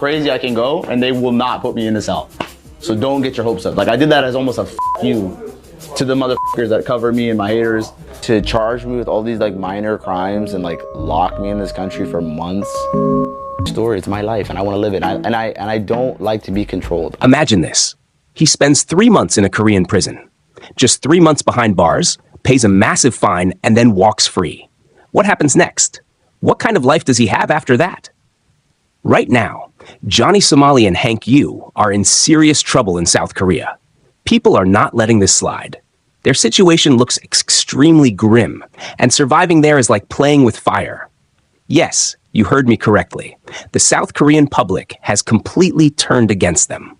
crazy I can go, and they will not put me in the cell. So don't get your hopes up. Like, I did that as almost a you to the motherfuckers that cover me and my haters. To charge me with all these like minor crimes and like lock me in this country for months. Story, it's my life and I want to live it. And I don't like to be controlled. Imagine this. He spends 3 months in a Korean prison. Just 3 months behind bars, pays a massive fine, and then walks free. What happens next? What kind of life does he have after that? Right now, Johnny Somali and Hank Yu are in serious trouble in South Korea. People are not letting this slide. Their situation looks extremely grim, and surviving there is like playing with fire. Yes, you heard me correctly. The South Korean public has completely turned against them.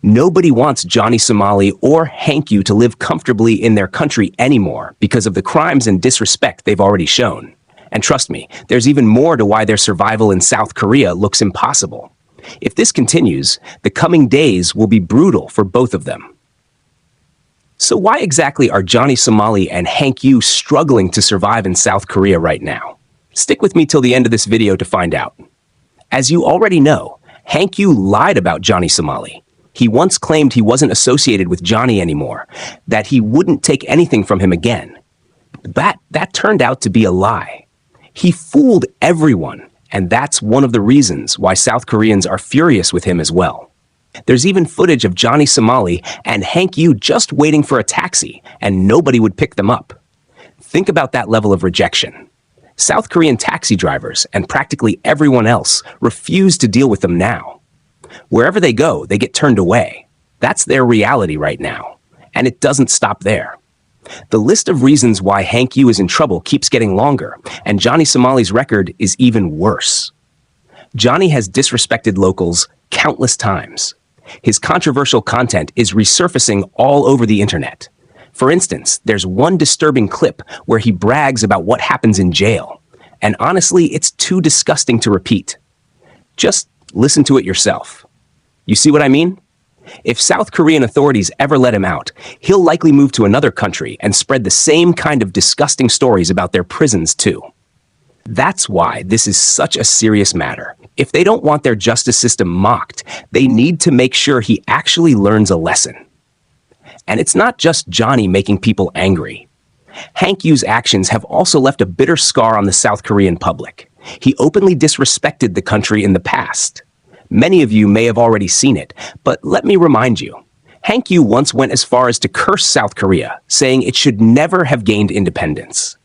Nobody wants Johnny Somali or Hank Yu to live comfortably in their country anymore because of the crimes and disrespect they've already shown. And trust me, there's even more to why their survival in South Korea looks impossible. If this continues, the coming days will be brutal for both of them. So why exactly are Johnny Somali and Hank Yu struggling to survive in South Korea right now? Stick with me till the end of this video to find out. As you already know, Hank Yu lied about Johnny Somali. He once claimed he wasn't associated with Johnny anymore, that he wouldn't take anything from him again. That turned out to be a lie. He fooled everyone, and that's one of the reasons why South Koreans are furious with him as well. There's even footage of Johnny Somali and Hank Yu just waiting for a taxi, and nobody would pick them up. Think about that level of rejection. South Korean taxi drivers and practically everyone else refuse to deal with them now. Wherever they go, they get turned away. That's their reality right now, and it doesn't stop there. The list of reasons why Hank Yu is in trouble keeps getting longer, and Johnny Somali's record is even worse. Johnny has disrespected locals countless times. His controversial content is resurfacing all over the internet. For instance, there's one disturbing clip where he brags about what happens in jail. And honestly, it's too disgusting to repeat. Just listen to it yourself. You see what I mean? If South Korean authorities ever let him out, he'll likely move to another country and spread the same kind of disgusting stories about their prisons too. That's why this is such a serious matter. If they don't want their justice system mocked, they need to make sure he actually learns a lesson. And it's not just Johnny making people angry. Hank Yu's actions have also left a bitter scar on the South Korean public. He openly disrespected the country in the past. Many of you may have already seen it, but let me remind you. Hank Yu once went as far as to curse South Korea, saying it should never have gained independence.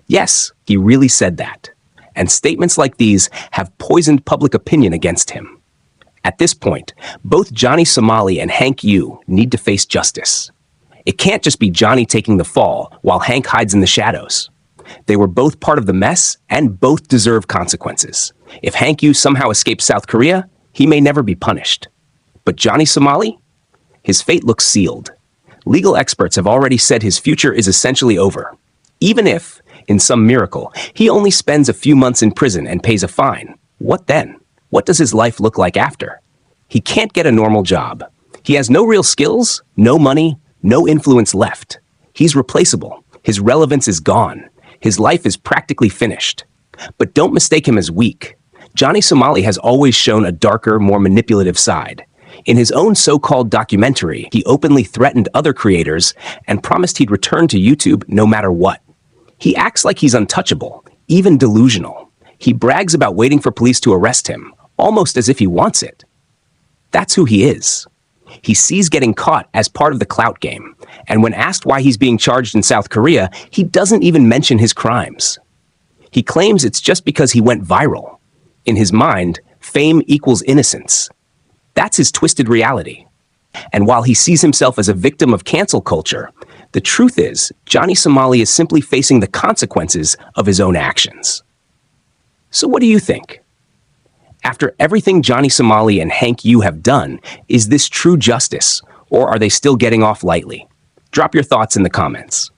Yes, he really said that. And statements like these have poisoned public opinion against him. At this point, both Johnny Somali and Hank Yu need to face justice. It can't just be Johnny taking the fall while Hank hides in the shadows. They were both part of the mess and both deserve consequences. If Hank Yu somehow escapes South Korea, he may never be punished. But Johnny Somali? His fate looks sealed. Legal experts have already said his future is essentially over. Even if, in some miracle, he only spends a few months in prison and pays a fine, what then? What does his life look like after? He can't get a normal job. He has no real skills, no money, no influence left. He's replaceable. His relevance is gone. His life is practically finished. But don't mistake him as weak. Johnny Somali has always shown a darker, more manipulative side. In his own so-called documentary, he openly threatened other creators and promised he'd return to YouTube no matter what. He acts like he's untouchable, even delusional. He brags about waiting for police to arrest him, almost as if he wants it. That's who he is. He sees getting caught as part of the clout game, and when asked why he's being charged in South Korea, he doesn't even mention his crimes. He claims it's just because he went viral. In his mind, fame equals innocence. That's his twisted reality. And while he sees himself as a victim of cancel culture, the truth is, Johnny Somali is simply facing the consequences of his own actions. So what do you think? After everything Johnny Somali and Hank Yu have done, is this true justice, or are they still getting off lightly? Drop your thoughts in the comments.